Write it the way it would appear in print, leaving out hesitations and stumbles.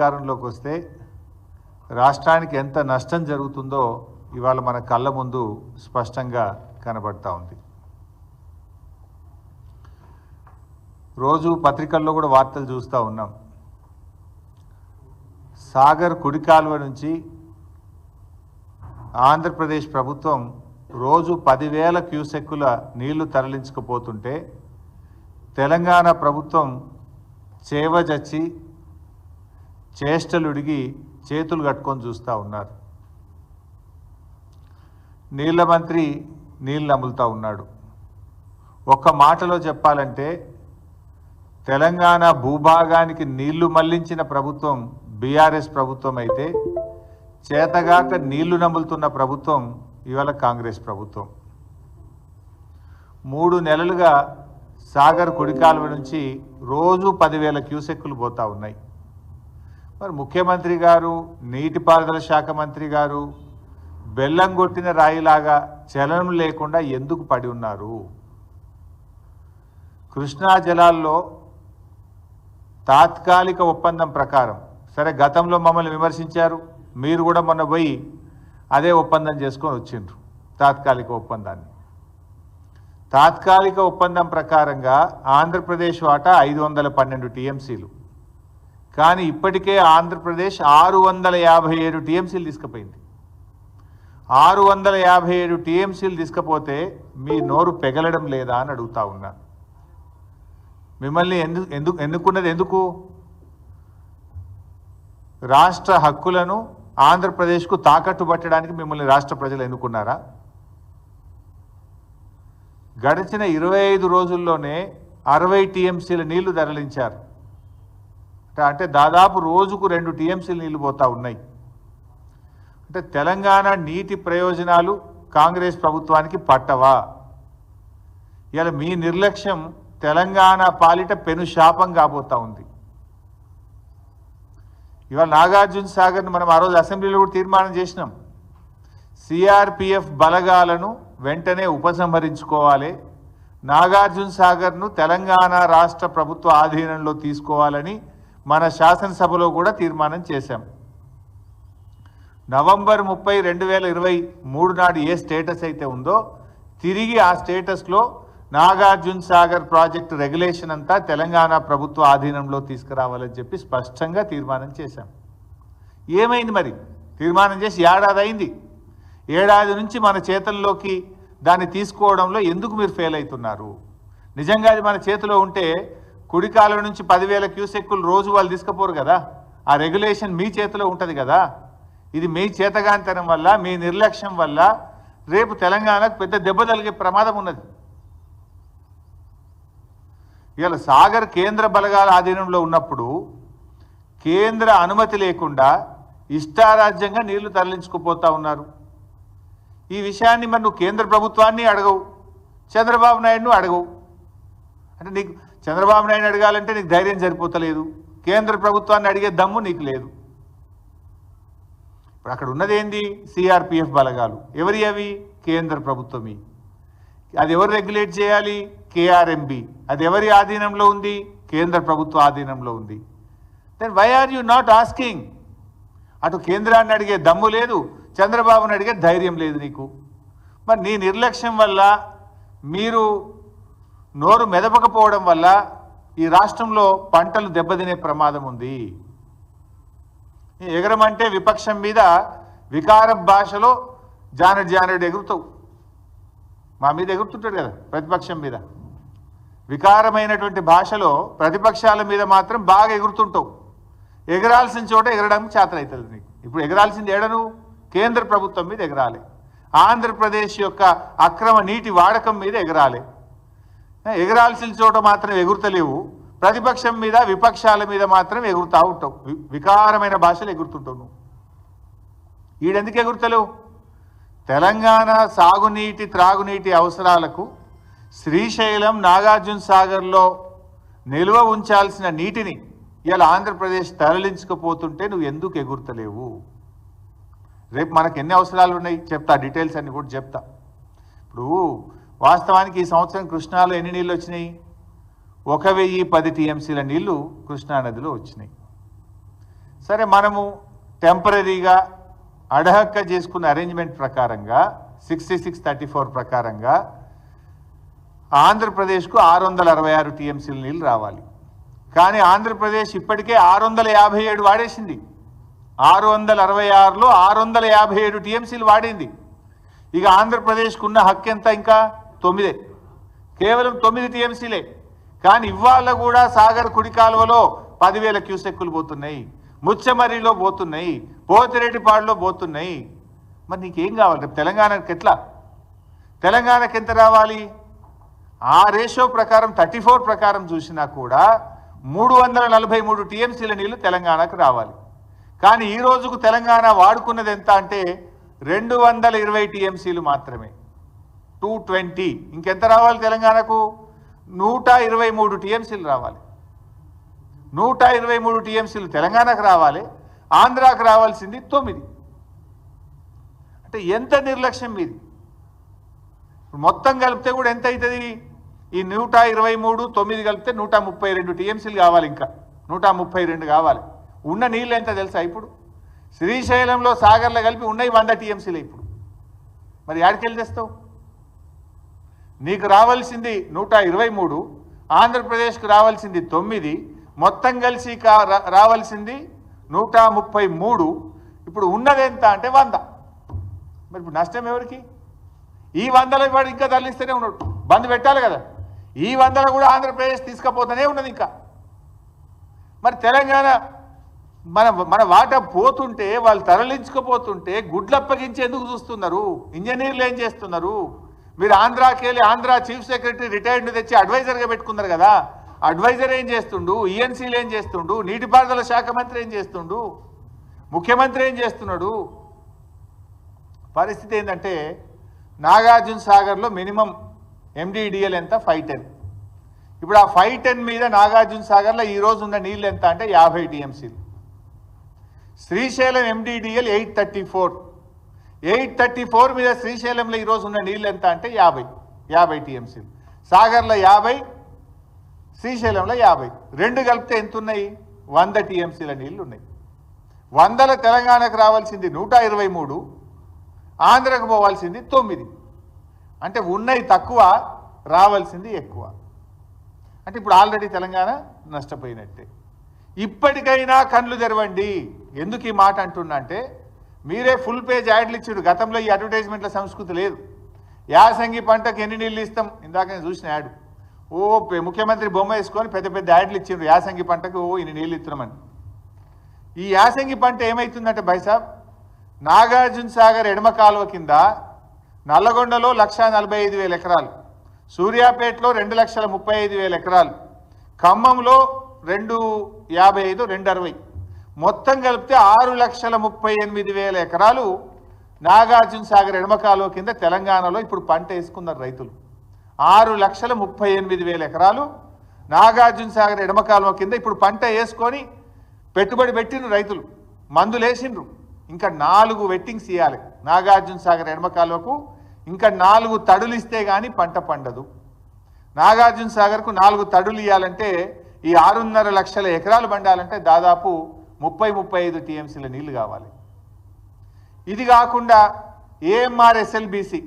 అధికారంలోకి వస్తే రాష్ట్రానికి ఎంత నష్టం జరుగుతుందో ఇవాళ మన కళ్ళ ముందు స్పష్టంగా కనబడతా ఉంది. రోజు పత్రికల్లో కూడా వార్తలు చూస్తూ ఉన్నాం. సాగర్ కుడి కాలువ నుంచి ఆంధ్రప్రదేశ్ ప్రభుత్వం రోజు 10,000 క్యూసెక్కుల నీళ్లు తరలించుకుపోతుంటే తెలంగాణ ప్రభుత్వం చేవజచ్చి చేష్టలుడిగి చేతులు కట్టుకొని చూస్తూ ఉన్నారు. నీళ్ల మంత్రి నీళ్ళు నములుతూ ఉన్నాడు. ఒక్క మాటలో చెప్పాలంటే తెలంగాణ భూభాగానికి నీళ్లు మళ్లించిన ప్రభుత్వం బీఆర్ఎస్ ప్రభుత్వం అయితే చేతగాక నీళ్లు నములుతున్న ప్రభుత్వం ఇవాళ కాంగ్రెస్ ప్రభుత్వం. 3 నెలలుగా సాగర్ కుడి కాలువ నుంచి రోజు 10,000 క్యూసెక్కులు పోతా ఉన్నాయి. మరి ముఖ్యమంత్రి గారు, నీటిపారుదల శాఖ మంత్రి గారు బెల్లం కొట్టిన రాయిలాగా చలనం లేకుండా ఎందుకు పడి ఉన్నారు? కృష్ణా జలాల్లో తాత్కాలిక ఒప్పందం ప్రకారం, సరే గతంలో మమ్మల్ని విమర్శించారు, మీరు కూడా మొన్న పోయి అదే ఒప్పందం చేసుకొని వచ్చిండ్రు. తాత్కాలిక ఒప్పందాన్ని, తాత్కాలిక ఒప్పందం ప్రకారంగా ఆంధ్రప్రదేశ్ వాటా 512 టీఎంసీలు, కానీ ఇప్పటికే ఆంధ్రప్రదేశ్ 657 టీఎంసీలు తీసుకుపోయింది. 657 టీఎంసీలు తీసుకపోతే మీ నోరు పెగలడం లేదా అని అడుగుతా ఉన్నా. మిమ్మల్ని ఎన్నుకున్నది ఎందుకు? రాష్ట్ర హక్కులను ఆంధ్రప్రదేశ్కు తాకట్టు పట్టడానికి మిమ్మల్ని రాష్ట్ర ప్రజలు ఎన్నుకున్నారా? గడిచిన 25 రోజుల్లోనే 60 టీఎంసీల నీళ్లు తరలించారు. అంటే దాదాపు రోజుకు 2 టీఎంసీల నీళ్లు పోతా ఉన్నాయి. అంటే తెలంగాణ నీటి ప్రయోజనాలు కాంగ్రెస్ ప్రభుత్వానికి పట్టవా? ఇలా మీ నిర్లక్ష్యం తెలంగాణ పాలిట పెను శాపం కాబోతా ఉంది. ఇవాళ నాగార్జున సాగర్ను మనం ఆ రోజు అసెంబ్లీలో కూడా తీర్మానం చేసినాం. సిఆర్పిఎఫ్ బలగాలను వెంటనే ఉపసంహరించుకోవాలి, నాగార్జున సాగర్ను తెలంగాణ రాష్ట్ర ప్రభుత్వ ఆధీనంలో తీసుకోవాలని మన శాసనసభలో కూడా తీర్మానం చేశాం. నవంబర్ 30, 2023 నాడు ఏ స్టేటస్ అయితే ఉందో తిరిగి ఆ స్టేటస్లో నాగార్జున సాగర్ ప్రాజెక్టు రెగ్యులేషన్ అంతా తెలంగాణ ప్రభుత్వ ఆధీనంలో తీసుకురావాలని చెప్పి స్పష్టంగా తీర్మానం చేశాం. ఏమైంది మరి? తీర్మానం చేసి ఏడాది అయింది. ఏడాది నుంచి మన చేతుల్లోకి దాన్ని తీసుకోవడంలో ఎందుకు మీరు ఫెయిల్ అవుతున్నారు? నిజంగా అది మన చేతిలో ఉంటే కుడి కాలువ నుంచి 10,000 క్యూసెక్కులు రోజు వాళ్ళు తీసుకుపోరు కదా. ఆ రెగ్యులేషన్ మీ చేతిలో ఉంటుంది కదా. ఇది మీ చేతగాంతనం వల్ల, మీ నిర్లక్ష్యం వల్ల రేపు తెలంగాణకు పెద్ద దెబ్బ తగిలే ప్రమాదం ఉన్నది. ఇవాళ సాగర్ కేంద్ర బలగాల ఆధీనంలో ఉన్నప్పుడు కేంద్ర అనుమతి లేకుండా ఇష్టారాజ్యంగా నీళ్లు తరలించుకుపోతా ఉన్నారు. ఈ విషయాన్ని మరి నువ్వు కేంద్ర ప్రభుత్వాన్ని అడగవు, చంద్రబాబు నాయుడును అడగవు. అంటే నీకు చంద్రబాబు నాయుడు అడగాలంటే నీకు ధైర్యం సరిపోతలేదు, కేంద్ర ప్రభుత్వాన్ని అడిగే దమ్ము నీకు లేదు. ఇప్పుడు అక్కడ ఉన్నది ఏంది? సిఆర్పిఎఫ్ బలగాలు. ఎవరి అవి? కేంద్ర ప్రభుత్వమి. అది ఎవరు రెగ్యులేట్ చేయాలి? కేఆర్ఎంబి. అది ఎవరి ఆధీనంలో ఉంది? కేంద్ర ప్రభుత్వ ఆధీనంలో ఉంది. Then why are you not asking? అటు కేంద్రాన్ని అడిగే దమ్ము లేదు, చంద్రబాబుని అడిగే ధైర్యం లేదు నీకు. మరి నీ నిర్లక్ష్యం వల్ల, మీరు నోరు మెదపకపోవడం వల్ల ఈ రాష్ట్రంలో పంటలు దెబ్బతినే ప్రమాదం ఉంది. ఎగరమంటే విపక్షం మీద వికార భాషలో జానెడు ఎగురుతావు. మా మీద ఎగురుతుంటాడు కదా ప్రతిపక్షం మీద. వికారమైనటువంటి భాషలో ప్రతిపక్షాల మీద మాత్రం బాగా ఎగురుతుంటావు. ఎగరాల్సిన చోట ఎగరడానికి చేతనవుతుంది నీకు. ఇప్పుడు ఎగరాల్సింది ఏడను? కేంద్ర ప్రభుత్వం మీద ఎగరాలి, ఆంధ్రప్రదేశ్ యొక్క అక్రమ నీటి వాడకం మీద ఎగరాలి. ఎగరాల్సిన చోట మాత్రం ఎగురుతలేవు, ప్రతిపక్షం మీద విపక్షాల మీద మాత్రం ఎగురుతూ ఉంటావు. వికారమైన భాషలు ఎగురుతుంటావు నువ్వు. ఈడెందుకు ఎగురుతలేవు? తెలంగాణ సాగునీటి త్రాగునీటి అవసరాలకు శ్రీశైలం నాగార్జున సాగర్లో నిల్వ ఉంచాల్సిన నీటిని ఇలా ఆంధ్రప్రదేశ్ తరలించకపోతుంటే నువ్వు ఎందుకు ఎగురుతలేవు? రేపు మనకు ఎన్ని అవసరాలు ఉన్నాయి చెప్తా, డీటెయిల్స్ అన్ని కూడా చెప్తా. ఇప్పుడు వాస్తవానికి ఈ సంవత్సరం కృష్ణాలో ఎన్ని నీళ్ళు వచ్చినాయి? 1010 టీఎంసీల నీళ్లు కృష్ణానదిలో వచ్చినాయి. సరే మనము టెంపరీగా అడహక్క చేసుకున్న అరేంజ్మెంట్ ప్రకారంగా 6634 ప్రకారంగా ఆంధ్రప్రదేశ్కు 666 టీఎంసీల నీళ్ళు రావాలి. కానీ ఆంధ్రప్రదేశ్ ఇప్పటికే 657 వాడేసింది. 666లో 657 టీఎంసీలు వాడింది. ఇక ఆంధ్రప్రదేశ్కు ఉన్న హక్కు ఎంత? ఇంకా 9, కేవలం 9 టీఎంసీలే. కానీ ఇవాళ కూడా సాగర్ కుడి కాలువలో 10,000 క్యూసెక్కులు పోతున్నాయి, ముచ్చమర్రిలో పోతున్నాయి, పోతిరెడ్డిపాడులో పోతున్నాయి. మరి నీకేం కావాలి? రేపు తెలంగాణకి ఎట్లా? తెలంగాణకి ఎంత రావాలి? ఆ రేషియో ప్రకారం 34 ప్రకారం చూసినా కూడా 343 టీఎంసీల నీళ్లు తెలంగాణకు రావాలి. కానీ ఈ రోజుకు తెలంగాణ వాడుకున్నది ఎంత అంటే 220 టీఎంసీలు మాత్రమే, 220. ఇంకెంత రావాలి తెలంగాణకు? 123 టీఎంసీలు రావాలి. 123 టీఎంసీలు తెలంగాణకు రావాలి, ఆంధ్రాకు రావాల్సింది 9. అంటే ఎంత నిర్లక్ష్యం మీది? మొత్తం కలిపితే కూడా ఎంత అవుతుంది? ఈ 123, 9 కలిపితే 132 టీఎంసీలు కావాలి. ఇంకా 132 కావాలి. ఉన్న నీళ్ళు ఎంత తెలుసా? ఇప్పుడు శ్రీశైలంలో సాగర్లో కలిపి ఉన్నాయి 100 టీఎంసీలు. ఇప్పుడు మరి యాడికెళ్ళి తెస్తావు? నీకు రావాల్సింది 123, ఆంధ్రప్రదేశ్కు రావాల్సింది 9, మొత్తం కలిసి రావాల్సింది 133. ఇప్పుడు ఉన్నది ఎంత అంటే 100. మరి ఇప్పుడు నష్టం ఎవరికి? ఈ 100లో వాడు ఇంకా తరలిస్తూనే ఉన్నాడు, బంద్ పెట్టాలి కదా. ఈ 100లో కూడా ఆంధ్రప్రదేశ్ తీసుకుపోతూనే ఉన్నది ఇంకా. మరి తెలంగాణ మన వాటా పోతుంటే, వాళ్ళు తరలించుకుపోతుంటే గుడ్లప్పగించి ఎందుకు చూస్తున్నారు? ఇంజనీర్లు ఏం చేస్తున్నారు? మీరు ఆంధ్రాకి వెళ్ళి ఆంధ్ర చీఫ్ సెక్రటరీ రిటైర్డ్ తెచ్చి అడ్వైజర్గా పెట్టుకున్నారు కదా. అడ్వైజర్ ఏం చేస్తుండు? ఈఎన్సీలు ఏం చేస్తుండు? నీటిపారుదల శాఖ మంత్రి ఏం చేస్తుండు? ముఖ్యమంత్రి ఏం చేస్తున్నాడు? పరిస్థితి ఏంటంటే నాగార్జున సాగర్లో మినిమం ఎండిడిఎల్ ఎంత? 510. ఇప్పుడు ఆ 510 మీద నాగార్జున సాగర్లో ఈరోజు ఉన్న నీళ్ళు ఎంత అంటే 50 టీఎంసీలు. శ్రీశైలం ఎండిడిఎల్ 834 మీద శ్రీశైలంలో ఈరోజు ఉన్న నీళ్ళు ఎంత అంటే 50 టీఎంసీలు. సాగర్లో 50, శ్రీశైలంలో 50. రెండు కలిపితే ఎంత ఉన్నాయి? 100 టీఎంసీల నీళ్ళు ఉన్నాయి. 100లో తెలంగాణకు రావాల్సింది 123, ఆంధ్రకు పోవాల్సింది 9. అంటే ఉన్నది తక్కువ, రావాల్సింది ఎక్కువ. అంటే ఇప్పుడు ఆల్రెడీ తెలంగాణ నష్టపోయినట్టే. ఇప్పటికైనా కళ్ళు తెరవండి. ఎందుకు ఈ మాట అంటున్నా అంటే, మీరే ఫుల్ పేజ్ యాడ్లు ఇచ్చాడు. గతంలో ఈ అడ్వర్టైజ్మెంట్ల సంస్కృతి లేదు. యాసంగి పంటకు ఎన్ని నీళ్ళు ఇస్తాం? ఇందాక నేను చూసిన యాడ్. ముఖ్యమంత్రి బొమ్మ వేసుకొని పెద్ద పెద్ద యాడ్లు ఇచ్చిండ్రు. యాసంగి పంటకు ఇన్ని నీళ్ళు ఇస్తున్నామని. ఈ యాసంగి పంట ఏమవుతుందంటే బైసాబ్, నాగార్జున సాగర్ ఎడమ కాలువ కింద నల్లగొండలో 1,45,000 ఎకరాలు, సూర్యాపేటలో 2,35,000 ఎకరాలు, ఖమ్మంలో 255, 260, మొత్తం కలిపితే 6,38,000 ఎకరాలు నాగార్జున సాగర్ ఎడమ కాలువ కింద తెలంగాణలో ఇప్పుడు పంట వేసుకున్నారు రైతులు. 6,38,000 ఎకరాలు నాగార్జున సాగర్ ఎడమ కాలువ కింద ఇప్పుడు పంట వేసుకొని పెట్టుబడి పెట్టిండ్రు రైతులు, మందులు వేసిండ్రు. ఇంకా 4 వెట్టింగ్స్ ఇవ్వాలి నాగార్జున సాగర్ ఎడమ కాలువకు. ఇంకా 4 తడులు ఇస్తే కానీ పంట పండదు. నాగార్జున సాగర్కు 4 తడులు ఇవ్వాలంటే ఈ 6.5 లక్షల ఎకరాలు పండాలంటే దాదాపు 30-35 టీఎంసీల నీళ్లు కావాలి. ఇది కాకుండా ఏఎంఆర్ ఎస్ఎల్బీసీ